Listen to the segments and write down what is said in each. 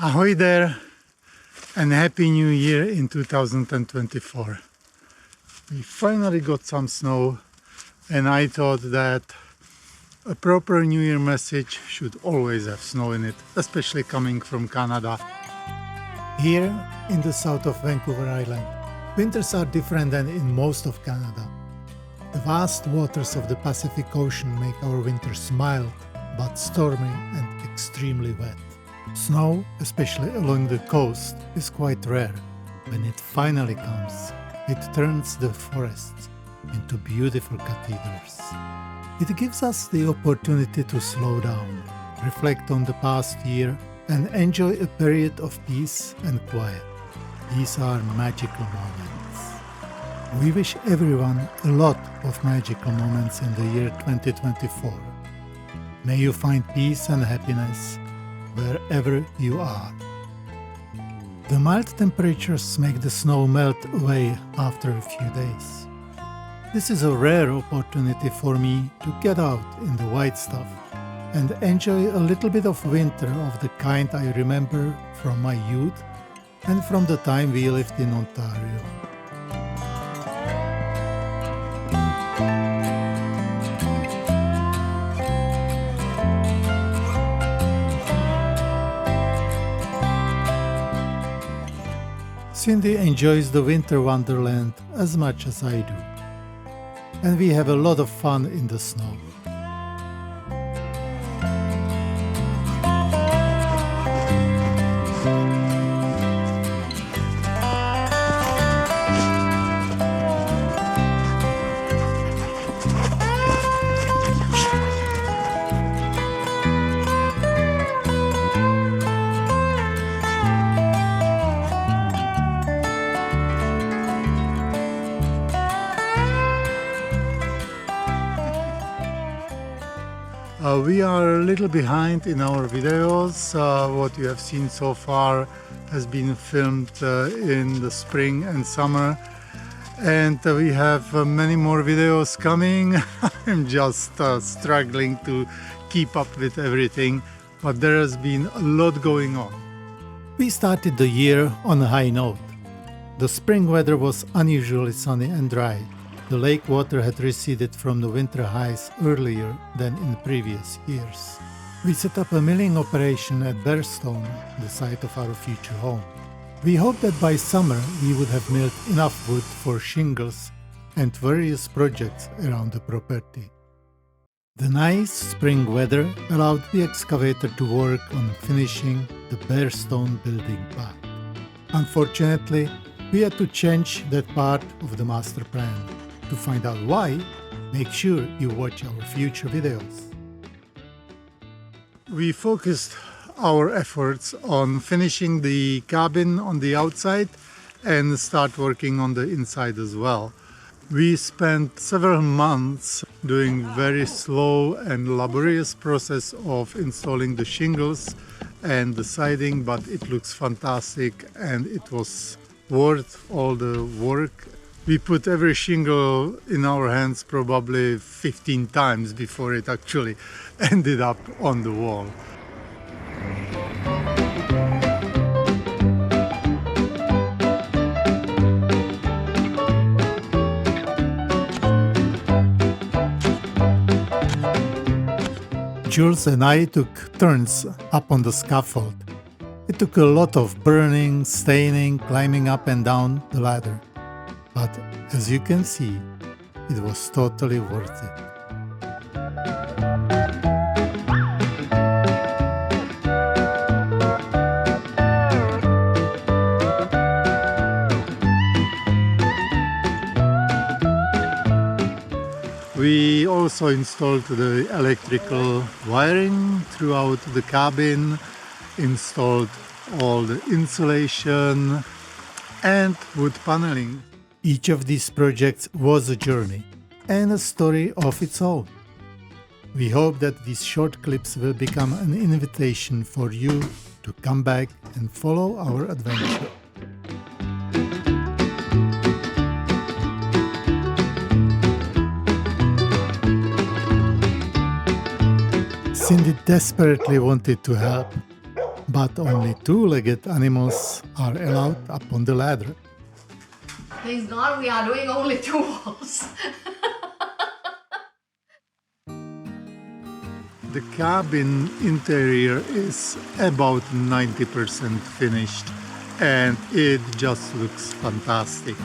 Ahoy there, and Happy New Year in 2024. We finally got some snow, and I thought that a proper New Year message should always have snow in it, especially coming from Canada. Here in the south of Vancouver Island, winters are different than in most of Canada. The vast waters of the Pacific Ocean make our winters mild, but stormy and extremely wet. Snow, especially along the coast, is quite rare. When it finally comes, it turns the forests into beautiful cathedrals. It gives us the opportunity to slow down, reflect on the past year, and enjoy a period of peace and quiet. These are magical moments. We wish everyone a lot of magical moments in the year 2024. May you find peace and happiness wherever you are. The mild temperatures make the snow melt away after a few days. This is a rare opportunity for me to get out in the white stuff and enjoy a little bit of winter of the kind I remember from my youth and from the time we lived in Ontario. Cindy enjoys the winter wonderland as much as I do, and we have a lot of fun in the snow. We are a little behind in our videos. What you have seen so far has been filmed in the spring and summer, and we have many more videos coming. I'm just struggling to keep up with everything, but there has been a lot going on. We started the year on a high note. The spring weather was unusually sunny and dry. The lake water had receded from the winter highs earlier than in previous years. We set up a milling operation at Bearstone, the site of our future home. We hoped that by summer we would have milled enough wood for shingles and various projects around the property. The nice spring weather allowed the excavator to work on finishing the Bearstone building part. Unfortunately, we had to change that part of the master plan. To find out why, make sure you watch our future videos. We focused our efforts on finishing the cabin on the outside and start working on the inside as well. We spent several months doing very slow and laborious process of installing the shingles and the siding, but it looks fantastic and it was worth all the work. We put every shingle in our hands probably 15 times before it actually ended up on the wall. Jules and I took turns up on the scaffold. It took a lot of burning, staining, climbing up and down the ladder. But as you can see, it was totally worth it. We also installed the electrical wiring throughout the cabin, installed all the insulation and wood paneling. Each of these projects was a journey and a story of its own. We hope that these short clips will become an invitation for you to come back and follow our adventure. Cindy desperately wanted to help, but only two-legged animals are allowed up on the ladder. Thank God we are doing only 2 walls. The cabin interior is about 90% finished and it just looks fantastic.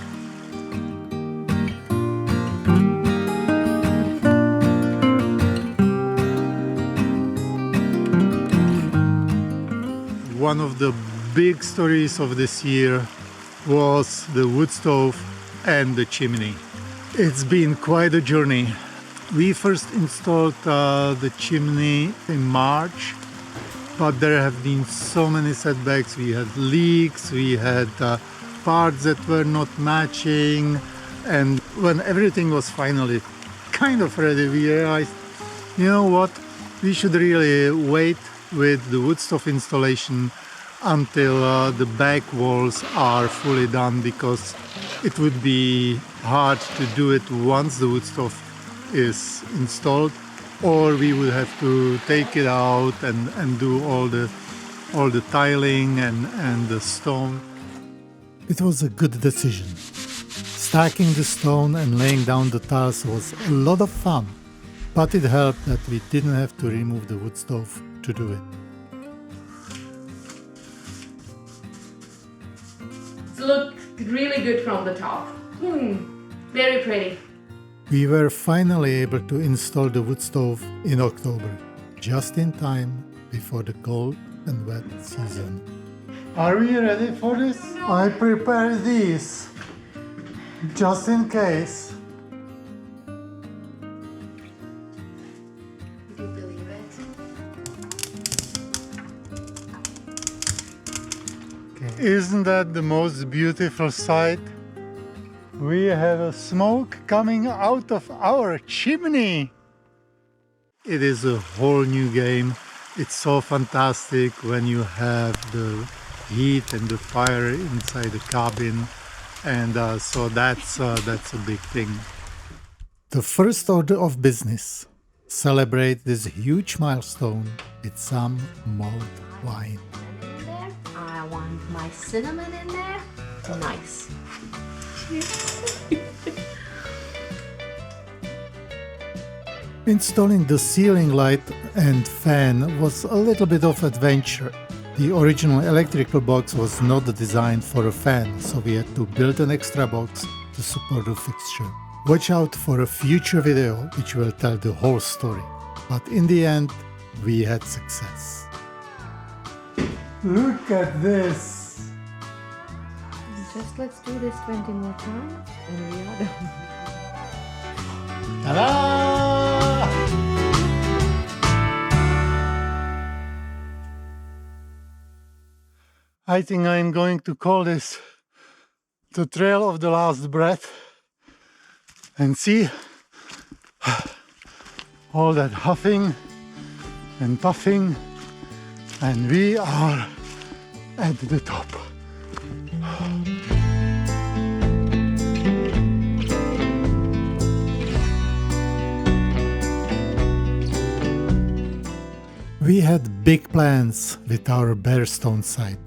One of the big stories of this year was the wood stove and the chimney. It's been quite a journey. We first installed the chimney in March, but there have been so many setbacks. We had leaks, we had parts that were not matching, and when everything was finally kind of ready, we realized, you know what, we should really wait with the wood stove installation until the back walls are fully done, because it would be hard to do it once the wood stove is installed, or we would have to take it out and do all the tiling and the stone. It was a good decision. Stacking the stone and laying down the tiles was a lot of fun, but it helped that we didn't have to remove the wood stove to do it. It looks really good from the top. Very pretty. We were finally able to install the wood stove in October, just in time before the cold and wet season. Are we ready for this? No. I prepared these, just in case. Do you believe it? Okay. Isn't that the most beautiful sight? We have a smoke coming out of our chimney. It is a whole new game. It's so fantastic when you have the heat and the fire inside the cabin, and so that's a big thing. The first order of business: celebrate this huge milestone with some mulled wine. In there. I want my cinnamon in there. Nice. Installing the ceiling light and fan was a little bit of adventure. The original electrical box was not designed for a fan, so we had to build an extra box to support the fixture. Watch out for a future video which will tell the whole story. But in the end, we had success. Look at this! Just let's do this 20 more times and we are done. Ta-da! I think I'm going to call this the Trail of the Last Breath, and see all that huffing and puffing, and we are at the top. We had big plans with our Bearstone site.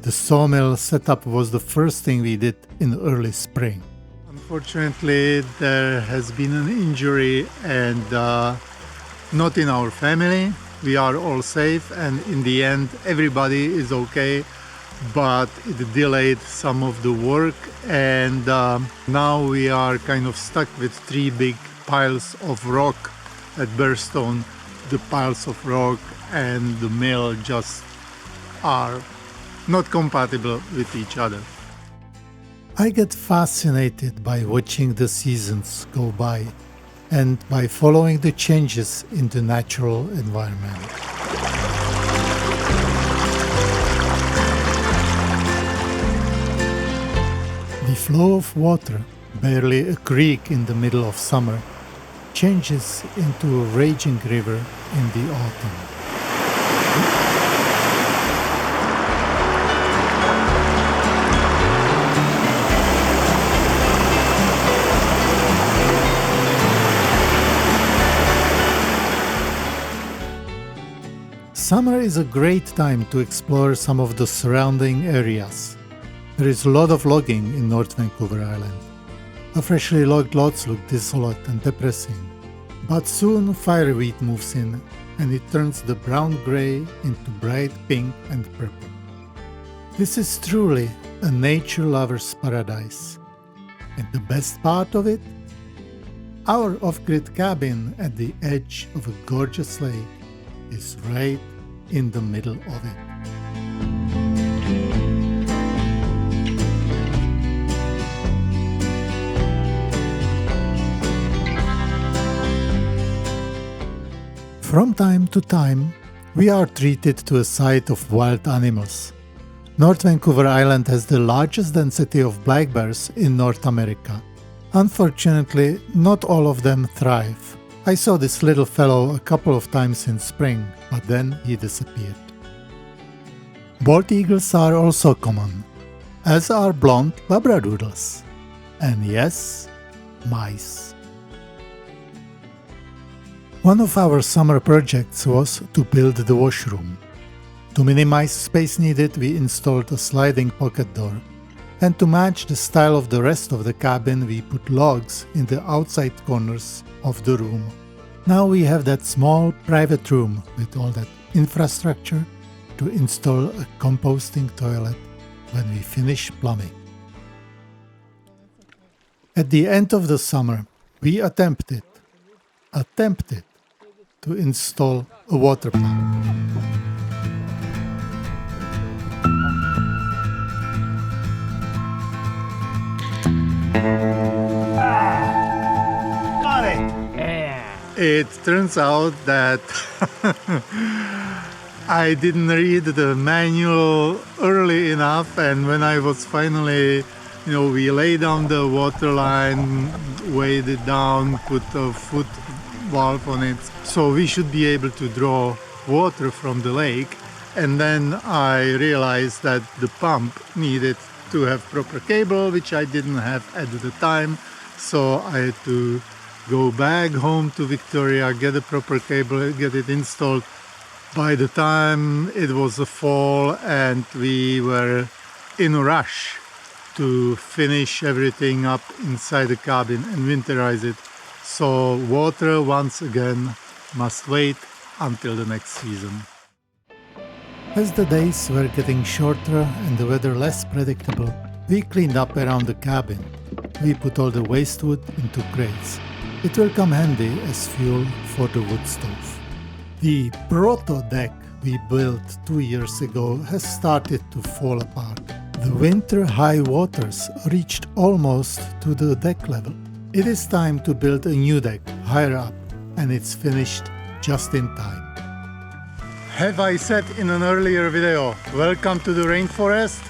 The sawmill setup was the first thing we did in early spring. Unfortunately, there has been an injury, and not in our family. We are all safe, and in the end everybody is okay, but it delayed some of the work, and now we are kind of stuck with 3 big piles of rock at Bearstone. The piles of rock and the mill just are not compatible with each other. I get fascinated by watching the seasons go by and by following the changes in the natural environment. The flow of water, barely a creek in the middle of summer, changes into a raging river in the autumn. Summer is a great time to explore some of the surrounding areas. There is a lot of logging in North Vancouver Island. The freshly logged lots look desolate and depressing. But soon fireweed moves in and it turns the brown-gray into bright pink and purple. This is truly a nature lover's paradise. And the best part of it? Our off-grid cabin at the edge of a gorgeous lake is right in the middle of it. From time to time, we are treated to a sight of wild animals. North Vancouver Island has the largest density of black bears in North America. Unfortunately, not all of them thrive. I saw this little fellow a couple of times in spring, but then he disappeared. Bald eagles are also common, as are blonde labradoodles. And yes, mice. One of our summer projects was to build the washroom. To minimize space needed, we installed a sliding pocket door. And to match the style of the rest of the cabin, we put logs in the outside corners of the room. Now we have that small private room with all that infrastructure to install a composting toilet when we finish plumbing. At the end of the summer, we attempted to install a water pump. Got it! It turns out that I didn't read the manual early enough, and when I was finally, we lay down the water line, weighed it down, put a foot valve on it, so we should be able to draw water from the lake. And then I realized that the pump needed to have proper cable, which I didn't have at the time, so I had to go back home to Victoria, get a proper cable, get it installed. By the time it was the fall and we were in a rush to finish everything up inside the cabin and winterize it, so water once again must wait until the next season. As the days were getting shorter and the weather less predictable, we cleaned up around the cabin. We put all the waste wood into crates. It will come handy as fuel for the wood stove. The proto deck we built 2 years ago has started to fall apart. The winter high waters reached almost to the deck level. It is time to build a new deck higher up, and it's finished just in time. Have I said in an earlier video, welcome to the rainforest?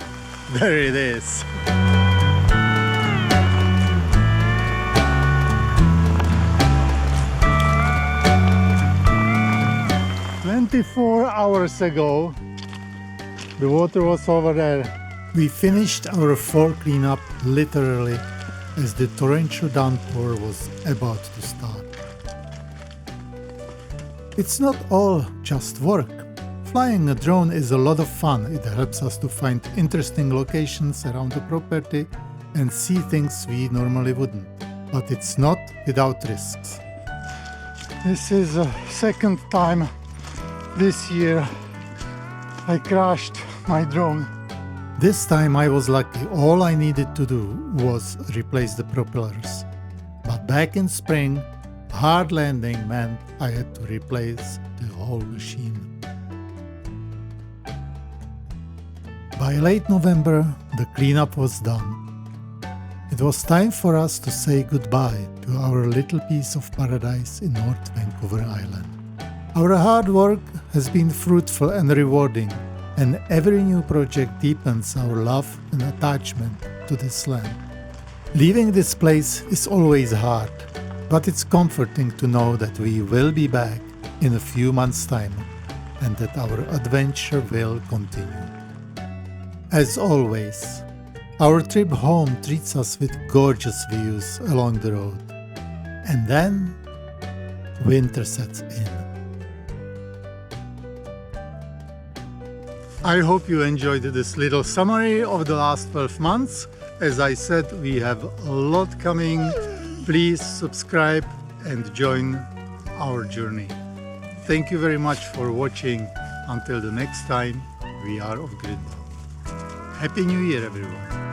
There it is. 24 hours ago, the water was over there. We finished our fall cleanup literally as the torrential downpour was about to start. It's not all just work. Flying a drone is a lot of fun. It helps us to find interesting locations around the property and see things we normally wouldn't. But it's not without risks. This is the second time this year I crashed my drone. This time I was lucky. All I needed to do was replace the propellers. But back in spring, hard landing meant I had to replace the whole machine. By late November, the cleanup was done. It was time for us to say goodbye to our little piece of paradise in North Vancouver Island. Our hard work has been fruitful and rewarding, and every new project deepens our love and attachment to this land. Leaving this place is always hard, but it's comforting to know that we will be back in a few months' time and that our adventure will continue. As always, our trip home treats us with gorgeous views along the road. And then winter sets in. I hope you enjoyed this little summary of the last 12 months. As I said, we have a lot coming. Please subscribe and join our journey. Thank you very much for watching. Until the next time, we are of Gridball. Happy New Year, everyone.